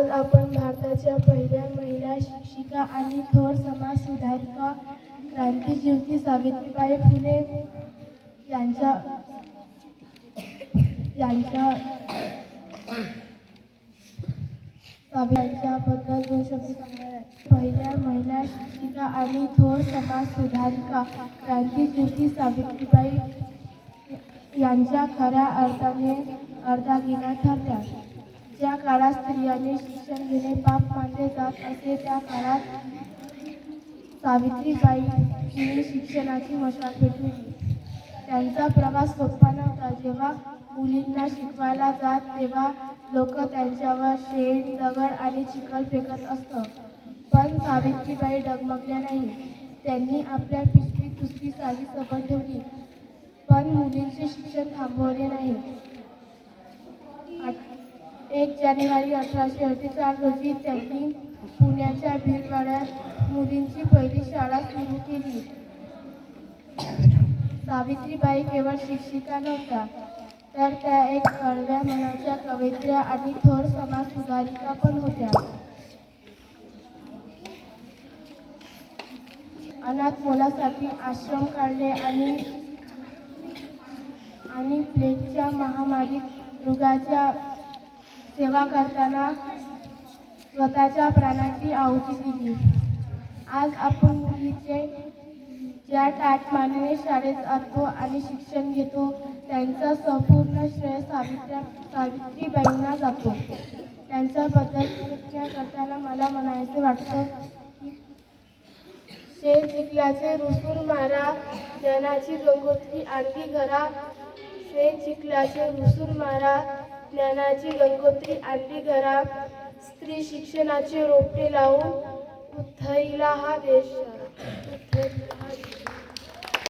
आज आपण भारताच्या पहिल्या महिला शिक्षिका आणि थोर समाज सुधारिका क्रांतिज्योती सावित्रीबाई फुले यांच्या यांच्याबद्दल दोन शब्द सांगणार आहे. पहिल्या महिला शिक्षिका आणि थोर समाज सुधारिका क्रांतिज्योती सावित्रीबाई यांच्या खऱ्या अर्थाने अर्धांगिन्या ठरल्या. ज्या काळात स्त्रियांनी शिक्षण घेणे पाप मानले जात असे त्या काळात सावित्रीबाईंनी शिक्षणाची मशाल पेटविली. त्यांचा प्रवास सोपा नव्हता. जेव्हा मुलींना शिकवायला जात तेव्हा लोक त्यांच्यावर शेण, दगड आणि चिखल फेकत असत. पण सावित्रीबाई डगमगल्या नाही. त्यांनी आपल्या पिशवीत दुसरी साधी सबळ ठेवली, पण मुलींचे शिक्षण थांबवले नाही. 1 जानेवारी 1848 रोजी त्यांनी पुण्याच्या भिलवाड्यात मुलींची पहिली शाळा सुरू केली. सावित्रीबाई केवळ शिक्षिका नव्हत्या, तर त्या एक कळव्या मनाच्या कवयित्र्या आणि थोर समाज सुधारिका पण होत्या. अनाथ मुलांसाठी आश्रम काढले आणि प्लेगच्या महामारीत रुग्णांच्या सेवा करताना स्वतःच्या प्राणांची आहुती दिली. आज आपण मुलीचे ज्या टाटमानेने शाळेत जातो आणि शिक्षण घेतो त्यांचा संपूर्ण श्रेय सावित्रीबाईंना जातो. त्यांच्याबद्दल कृतज्ञता करताना मला म्हणायचे वाटतं, शेण चिखलाचे रुसून मारा, ज्ञानाची गंगोत्री आणली घरा. शेण चिखलाचे रुसून मारा, ज्ञानाची गंगोत्री आणली घरा. स्त्री शिक्षणाचे रोपटे लावून उथळला हा देश.